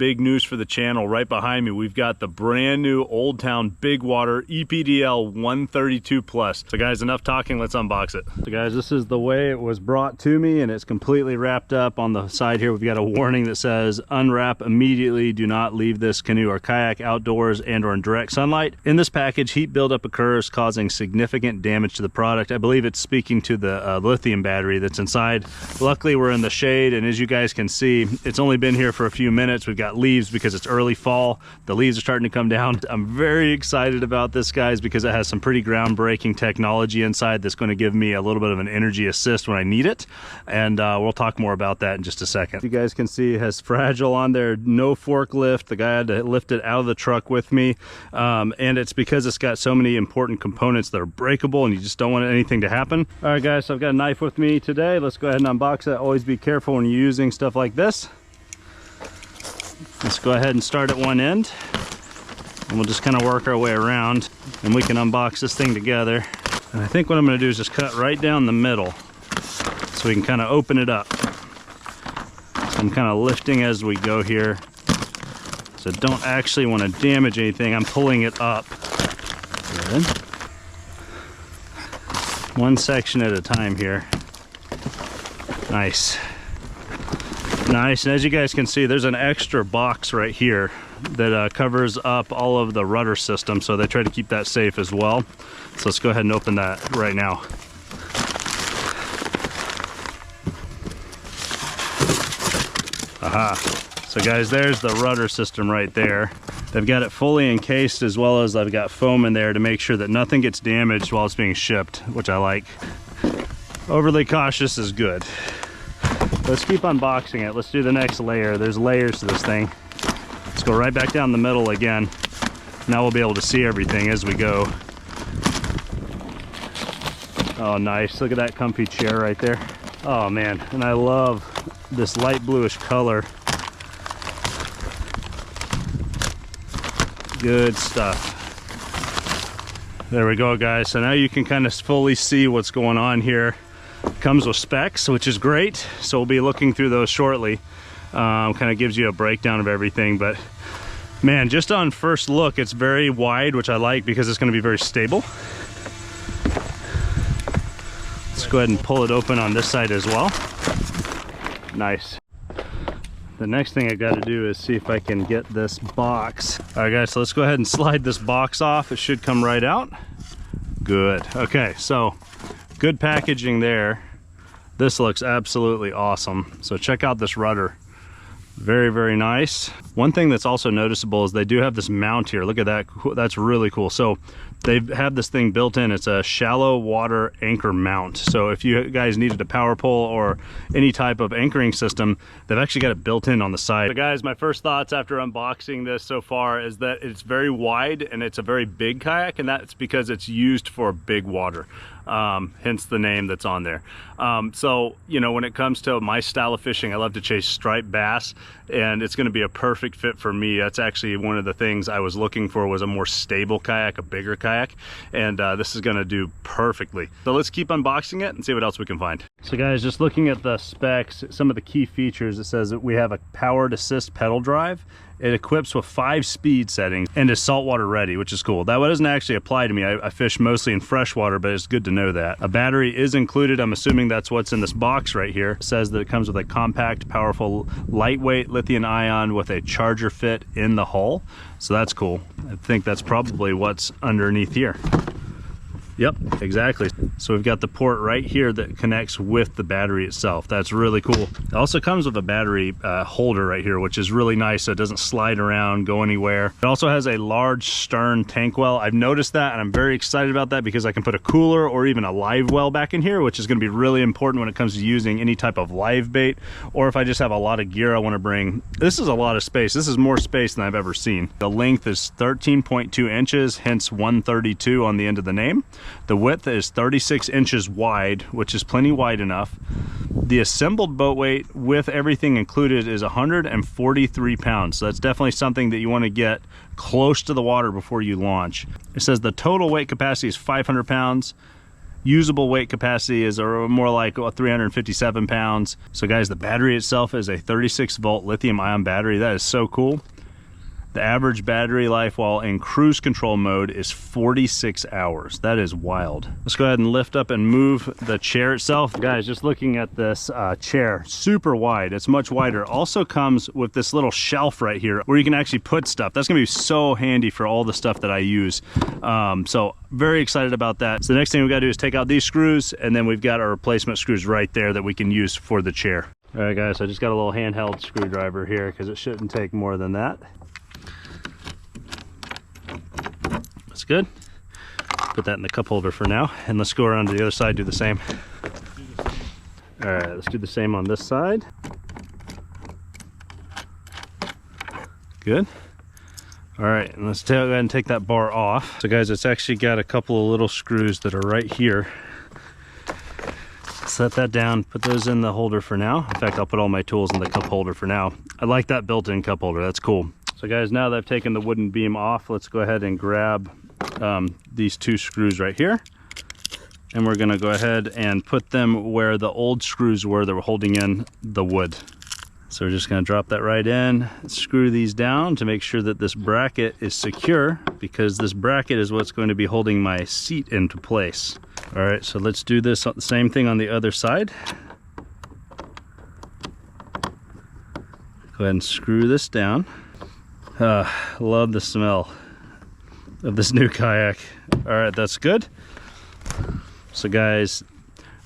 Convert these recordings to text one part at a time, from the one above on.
Big news for the channel. Right behind me, we've got the brand new Old Town BigWater ePDL 132 Plus. So guys, enough talking, let's unbox it. So guys, this is the way it was brought to me, and it's completely wrapped up. On the side here, we've got a warning that says, unwrap immediately, do not leave this canoe or kayak outdoors and or in direct sunlight. In this package, heat buildup occurs, causing significant damage to the product. I believe it's speaking to the lithium battery that's inside. Luckily, we're in the shade, and as you guys can see, it's only been here for a few minutes. We've got leaves because it's early fall. The leaves are starting to come down. I'm very excited about this, guys, because it has some pretty groundbreaking technology inside that's going to give me a little bit of an energy assist when I need it, and we'll talk more about that in just a second. You guys can see it has fragile on there, no forklift. The guy had to lift it out of the truck with me, and it's because it's got so many important components that are breakable and you just don't want anything to happen. All right guys, so I've got a knife with me today. Let's go ahead and unbox it. Always be careful when you're using stuff like this. Let's go ahead and start at one end, and we'll just kind of work our way around, and we can unbox this thing together. And I think what I'm going to do is just cut right down the middle so we can kind of open it up. So I'm kind of lifting as we go here, so don't actually want to damage anything. I'm pulling it up. Good. One section at a time here. Nice. Nice, and as you guys can see, there's an extra box right here that covers up all of the rudder system, so they try to keep that safe as well. So let's go ahead and open that right now. Aha. So guys, there's the rudder system right there. They've got it fully encased, as well as I've got foam in there to make sure that nothing gets damaged while it's being shipped, which I like. Overly cautious is good. Let's keep unboxing it. Let's do the next layer. There's layers to this thing. Let's go right back down the middle again. Now we'll be able to see everything as we go. Oh, nice. Look at that comfy chair right there. Oh man, and I love this light bluish color. Good stuff. There we go, guys. So now you can kind of fully see what's going on here. Comes with specs, which is great, so we'll be looking through those shortly. Kind of gives you a breakdown of everything, but man, just on first look, it's very wide, which I like because it's going to be very stable. Let's go ahead and pull it open on this side as well. Nice. The next thing I got to do is see if I can get this box. All right guys, so let's go ahead and slide this box off. It should come right out. Good. Okay, so good packaging there. This looks absolutely awesome. So check out this rudder. Very, very nice. One thing that's also noticeable is they do have this mount here. Look at that. That's really cool. So they have this thing built in. It's a shallow water anchor mount. So if you guys needed a power pole or any type of anchoring system, they've actually got it built in on the side. So guys, my first thoughts after unboxing this so far is that it's very wide and it's a very big kayak, and that's because it's used for big water. Hence the name that's on there. So, you know, when it comes to my style of fishing, I love to chase striped bass, and it's going to be a perfect fit for me. That's actually one of the things I was looking for, was a more stable kayak, a bigger kayak, and this is going to do perfectly. So let's keep unboxing it and see what else we can find. So guys, just looking at the specs, some of the key features, it says that we have a powered assist pedal drive. It equips with 5 speed settings and is saltwater ready, which is cool. That doesn't actually apply to me. I fish mostly in freshwater, but it's good to know that. A battery is included. I'm assuming that's what's in this box right here. It says that it comes with a compact, powerful, lightweight lithium ion with a charger fit in the hull. So that's cool. I think that's probably what's underneath here. Yep, exactly. So we've got the port right here that connects with the battery itself. That's really cool. It also comes with a battery holder right here, which is really nice, so it doesn't slide around, go anywhere. It also has a large stern tank well. I've noticed that, and I'm very excited about that because I can put a cooler or even a live well back in here, which is going to be really important when it comes to using any type of live bait, or if I just have a lot of gear I want to bring. This is a lot of space. This is more space than I've ever seen. The length is 13.2 inches, hence 132 on the end of the name. The width is 36 inches wide, which is plenty wide enough. The assembled boat weight with everything included is 143 pounds. So that's definitely something that you want to get close to the water before you launch. It says the total weight capacity is 500 pounds. Usable weight capacity is more like 357 pounds. So guys, the battery itself is a 36 volt lithium ion battery. That is so cool. The average battery life while in cruise control mode is 46 hours. That is wild. Let's go ahead and lift up and move the chair itself. Guys, just looking at this chair, super wide. It's much wider. Also comes with this little shelf right here where you can actually put stuff. That's gonna be so handy for all the stuff that I use. So very excited about that. So the next thing we gotta do is take out these screws, and then we've got our replacement screws right there that we can use for the chair. All right guys, I just got a little handheld screwdriver here because it shouldn't take more than that. That's good. Put that in the cup holder for now, and let's go around to the other side, do the same. All right, let's do the same on this side. Good. All right, and let's go ahead and take that bar off. So guys, it's actually got a couple of little screws that are right here. Set that down, put those in the holder for now. In fact, I'll put all my tools in the cup holder for now. I like that built-in cup holder, that's cool. So guys, now that I've taken the wooden beam off, let's go ahead and grab these two screws right here. And we're gonna go ahead and put them where the old screws were that were holding in the wood. So we're just gonna drop that right in, screw these down to make sure that this bracket is secure, because this bracket is what's going to be holding my seat into place. All right, so let's do this same thing on the other side. Go ahead and screw this down. Love the smell of this new kayak. All right, that's good. So guys,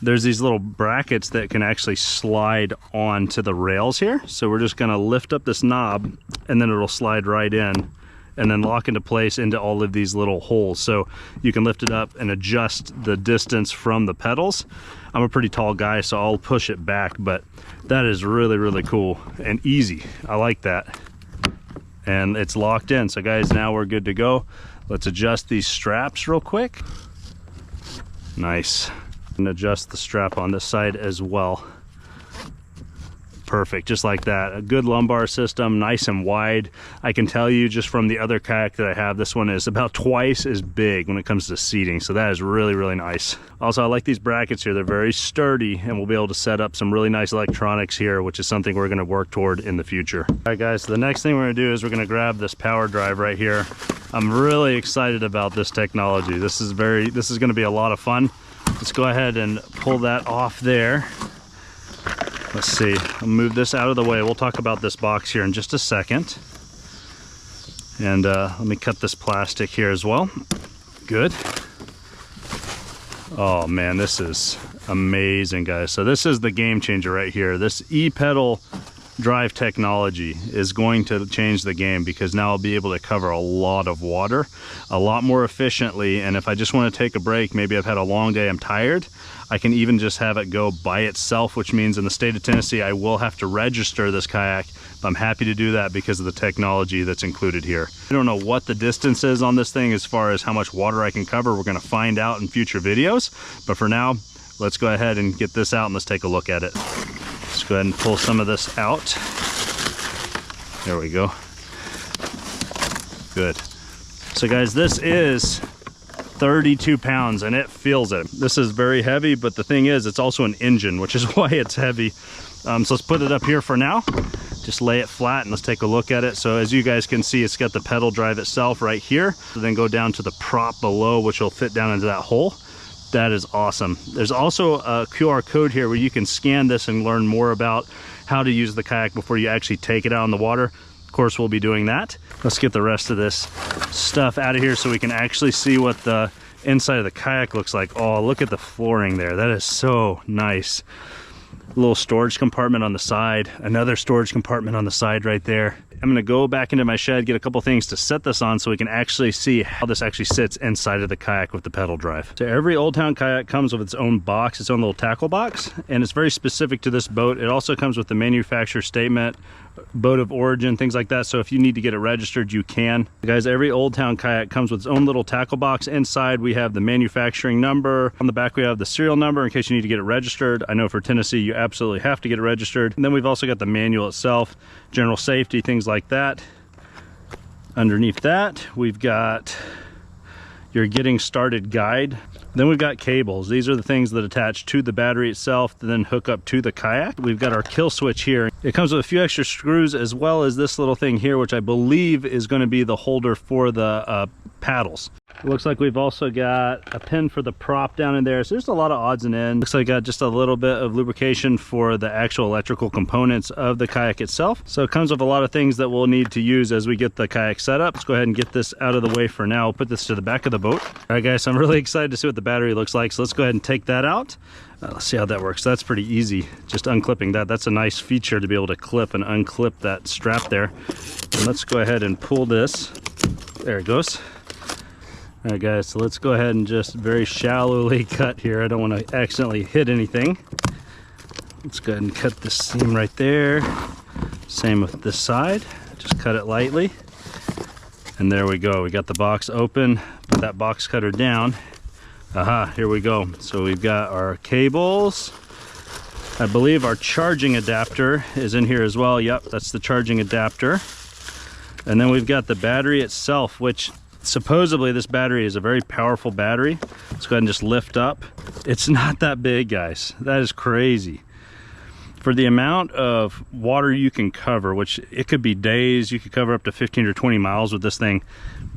there's these little brackets that can actually slide onto the rails here. So we're just gonna lift up this knob, and then it'll slide right in and then lock into place into all of these little holes. So you can lift it up and adjust the distance from the pedals. I'm a pretty tall guy, so I'll push it back, but that is really, really cool and easy. I like that. And it's locked in. So guys, now we're good to go. Let's adjust these straps real quick. Nice. And adjust the strap on this side as well. Perfect, just like that. A good lumbar system, nice and wide. I can tell you just from the other kayak that I have, this one is about twice as big when it comes to seating. So that is really, really nice. Also, I like these brackets here. They're very sturdy, and we'll be able to set up some really nice electronics here, which is something we're gonna work toward in the future. All right guys, so the next thing we're gonna do is we're gonna grab this power drive right here. I'm really excited about this technology. This is gonna be a lot of fun. Let's go ahead and pull that off there. Let's see, I'll move this out of the way. We'll talk about this box here in just a second. And let me cut this plastic here as well. Good. Oh man, this is amazing, guys. So this is the game changer right here. This e-pedal drive technology is going to change the game, because now I'll be able to cover a lot of water a lot more efficiently. And if I just want to take a break, maybe I've had a long day, I'm tired, I can even just have it go by itself, which means in the state of Tennessee, I will have to register this kayak, but I'm happy to do that because of the technology that's included here. I don't know what the distance is on this thing as far as how much water I can cover. We're gonna find out in future videos, but for now, let's go ahead and get this out and let's take a look at it. Let's go ahead and pull some of this out. There we go. Good. So guys, this is 32 pounds and it feels it. This is very heavy, but the thing is, it's also an engine, which is why it's heavy. So let's put it up here for now. Just lay it flat and let's take a look at it. So as you guys can see, it's got the pedal drive itself right here. So then go down to the prop below, which will fit down into that hole. That is awesome. There's also a QR code here where you can scan this and learn more about how to use the kayak before you actually take it out in the water. Of course, we'll be doing that. Let's get the rest of this stuff out of here so we can actually see what the inside of the kayak looks like. Oh, look at the flooring there. That is so nice. A little storage compartment on the side, another storage compartment on the side right there. I'm gonna go back into my shed, get a couple things to set this on so we can actually see how this actually sits inside of the kayak with the pedal drive. So every Old Town kayak comes with its own box, its own little tackle box, and it's very specific to this boat. It also comes with the manufacturer statement, boat of origin, things like that. So if you need to get it registered, you can. Guys, every Old Town kayak comes with its own little tackle box. Inside we have the manufacturing number. On the back we have the serial number in case you need to get it registered. I know for Tennessee you absolutely have to get it registered. And then we've also got the manual itself, general safety, things like that. Underneath that we've got your getting started guide. Then we've got cables. These are the things that attach to the battery itself, then hook up to the kayak. We've got our kill switch here. It comes with a few extra screws, as well as this little thing here, which I believe is going to be the holder for the paddles. It looks like we've also got a pin for the prop down in there. So there's a lot of odds and ends. Looks like I got just a little bit of lubrication for the actual electrical components of the kayak itself. So it comes with a lot of things that we'll need to use as we get the kayak set up. Let's go ahead and get this out of the way for now. We'll put this to the back of the boat. All right, guys, so I'm really excited to see what the battery looks like. So let's go ahead and take that out. Let's see how that works. That's pretty easy, just unclipping that. That's a nice feature to be able to clip and unclip that strap there. And let's go ahead and pull this. There it goes. All right, guys, so let's go ahead and just very shallowly cut here. I don't want to accidentally hit anything. Let's go ahead and cut this seam right there. Same with this side. Just cut it lightly. And there we go. We got the box open. Put that box cutter down. Aha, here we go. So we've got our cables. I believe our charging adapter is in here as well. Yep, that's the charging adapter. And then we've got the battery itself, which supposedly this battery is a very powerful battery. Let's go ahead and just lift up. It's not that big, guys. That is crazy. For the amount of water you can cover, which it could be days, you could cover up to 15 or 20 miles with this thing.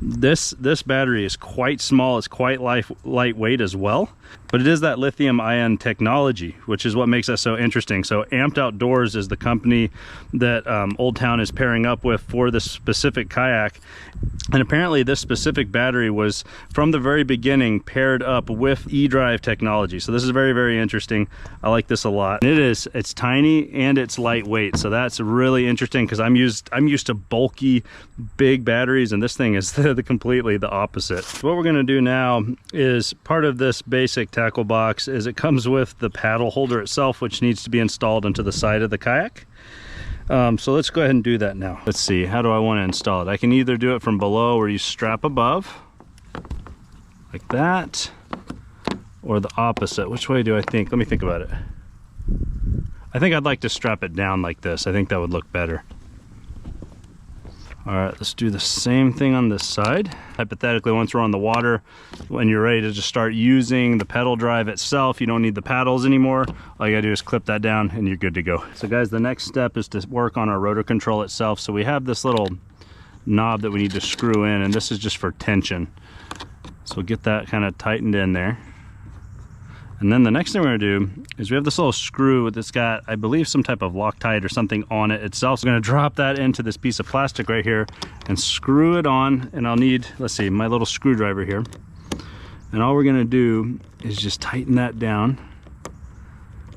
This battery is quite small. It's quite lightweight as well, but it is that lithium ion technology, which is what makes that so interesting. So Amped Outdoors is the company that Old Town is pairing up with for this specific kayak. And apparently this specific battery was from the very beginning paired up with eDrive technology. So this is very, very interesting. I like this a lot. And it's tiny and it's lightweight. So that's really interesting because I'm used to bulky, big batteries, and this thing is completely the opposite. So what we're going to do now is part of this basic tackle box is it comes with the paddle holder itself, which needs to be installed into the side of the kayak. So let's go ahead and do that now. Let's see, how do I want to install it? I can either do it from below where you strap above, like that, or the opposite. Which way do I think? Let me think about it. I think I'd like to strap it down like this. I think that would look better. All right, let's do the same thing on this side. Hypothetically, once we're on the water, when you're ready to just start using the pedal drive itself, you don't need the paddles anymore. All you gotta do is clip that down and you're good to go. So guys, the next step is to work on our rotor control itself. So we have this little knob that we need to screw in, and this is just for tension. So we'll get that kind of tightened in there. And then the next thing we're gonna do is we have this little screw that's got, I believe, some type of Loctite or something on it itself. So I'm gonna drop that into this piece of plastic right here and screw it on. And I'll need, let's see, my little screwdriver here. And all we're gonna do is just tighten that down,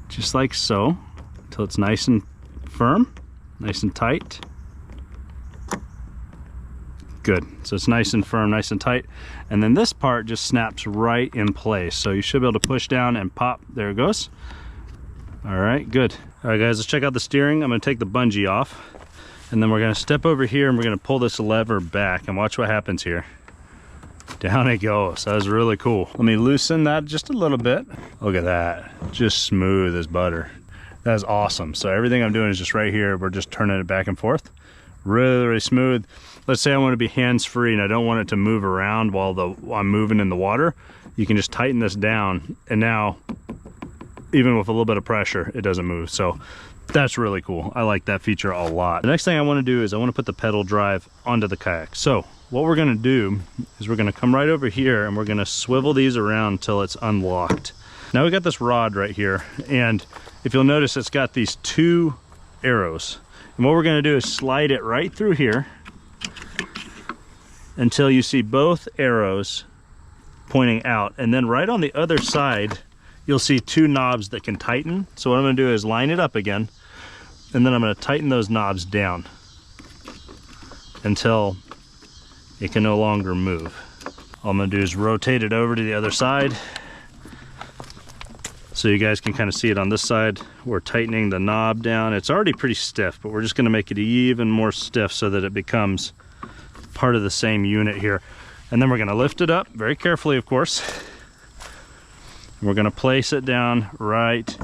just like so, until it's nice and firm, nice and tight. Good, so it's nice and firm, nice and tight. And then this part just snaps right in place. So you should be able to push down and pop, there it goes. All right, good. All right guys, let's check out the steering. I'm gonna take the bungee off, and then we're gonna step over here and we're gonna pull this lever back and watch what happens here. Down it goes. That was really cool. Let me loosen that just a little bit. Look at that, just smooth as butter. That is awesome. So everything I'm doing is just right here. We're just turning it back and forth. Really, really smooth. Let's say I want to be hands-free and I don't want it to move around while I'm moving in the water. You can just tighten this down, and now, even with a little bit of pressure, it doesn't move. So that's really cool. I like that feature a lot. The next thing I want to do is I want to put the pedal drive onto the kayak. So what we're going to do is we're going to come right over here and we're going to swivel these around until it's unlocked. Now we got this rod right here, and if you'll notice, it's got these two arrows. And what we're going to do is slide it right through here until you see both arrows pointing out. And then right on the other side, you'll see two knobs that can tighten. So what I'm going to do is line it up again, and then I'm going to tighten those knobs down until it can no longer move. All I'm going to do is rotate it over to the other side. So you guys can kind of see it on this side. We're tightening the knob down. It's already pretty stiff, but we're just gonna make it even more stiff so that it becomes part of the same unit here. And then we're gonna lift it up very carefully, of course. We're gonna place it down right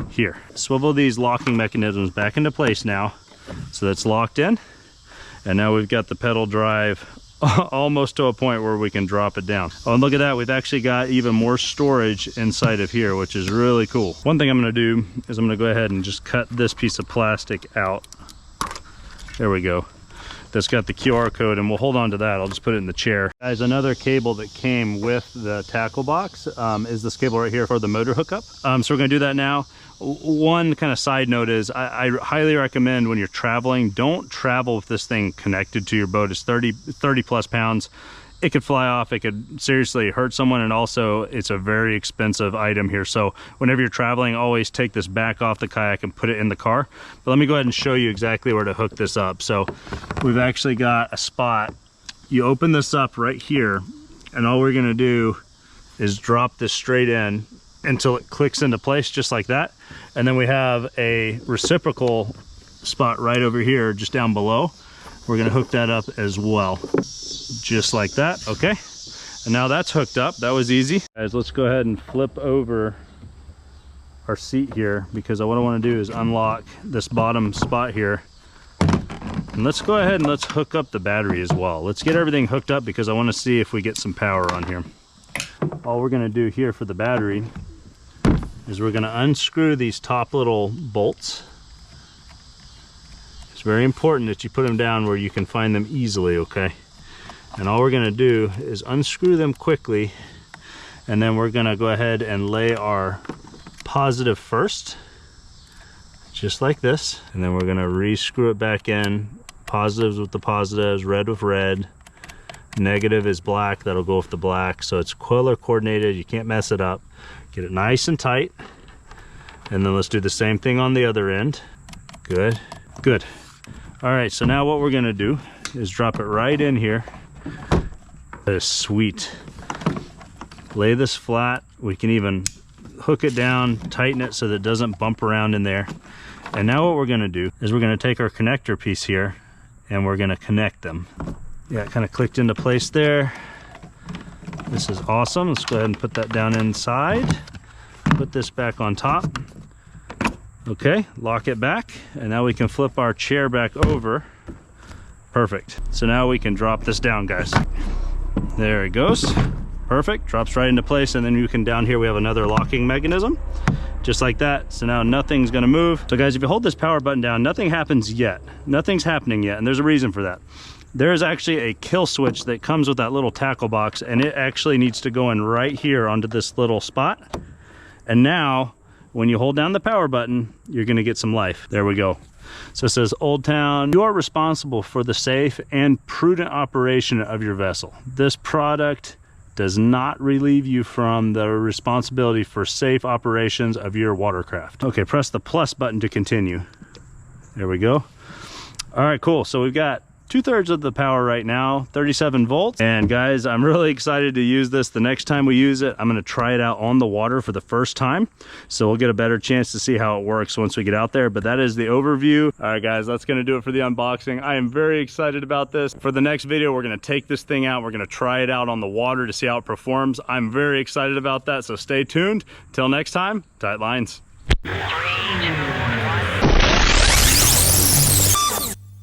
here. Swivel these locking mechanisms back into place now so that's locked in. And now we've got the pedal drive almost to a point where we can drop it down. Oh, and look at that, we've actually got even more storage inside of here, which is really cool. One thing I'm gonna do is I'm gonna go ahead and just cut this piece of plastic out. There we go. That's got the QR code, and we'll hold on to that. I'll just put it in the chair. Guys, another cable that came with the tackle box is this cable right here for the motor hookup. So we're gonna do that now. One kind of side note is I highly recommend when you're traveling, don't travel with this thing connected to your boat. It's 30 plus pounds. It could fly off, it could seriously hurt someone, and also it's a very expensive item here. So whenever you're traveling, always take this back off the kayak and put it in the car. But let me go ahead and show you exactly where to hook this up. So we've actually got a spot. You open this up right here, and all we're gonna do is drop this straight in until it clicks into place, just like that. And then we have a reciprocal spot right over here, just down below. We're gonna hook that up as well, just like that. Okay, and now that's hooked up. That was easy. Guys, let's go ahead and flip over our seat here, because what I want to do is unlock this bottom spot here, and let's go ahead and let's hook up the battery as well. Let's get everything hooked up, because I want to see if we get some power on here. All we're going to do here for the battery is we're going to unscrew these top little bolts. It's very important that you put them down where you can find them easily, okay? And all we're gonna do is unscrew them quickly, and then we're gonna go ahead and lay our positive first, just like this. And then we're gonna re-screw it back in, positives with the positives, red with red, negative is black, that'll go with the black. So it's color coordinated, you can't mess it up. Get it nice and tight. And then let's do the same thing on the other end. Good, good. All right, so now what we're gonna do is drop it right in here. That is sweet. Lay this flat. We can even hook it down, tighten it so that it doesn't bump around in there. And now what we're gonna do is we're gonna take our connector piece here and we're gonna connect them. Yeah, it kind of clicked into place there. This is awesome. Let's go ahead and put that down inside. Put this back on top. Okay, lock it back, and now we can flip our chair back over. Perfect. So now we can drop this down, guys. There it goes. Perfect, drops right into place, and then you can, down here we have another locking mechanism, just like that. So now nothing's gonna move. So guys, if you hold this power button down, nothing happens yet. Nothing's happening yet, and there's a reason for that. There is actually a kill switch that comes with that little tackle box, and it actually needs to go in right here onto this little spot. And now, when you hold down the power button, you're gonna get some life. There we go. So it says, Old Town, you are responsible for the safe and prudent operation of your vessel. This product does not relieve you from the responsibility for safe operations of your watercraft. Okay, press the plus button to continue. There we go. All right, cool. So we've got 2/3 of the power right now, 37 volts. And guys, I'm really excited to use this. The next time we use it, I'm gonna try it out on the water for the first time. So we'll get a better chance to see how it works once we get out there. But that is the overview. All right, guys, that's gonna do it for the unboxing. I am very excited about this. For the next video, we're gonna take this thing out. We're gonna try it out on the water to see how it performs. I'm very excited about that, so stay tuned. Till next time, tight lines. 3, 2,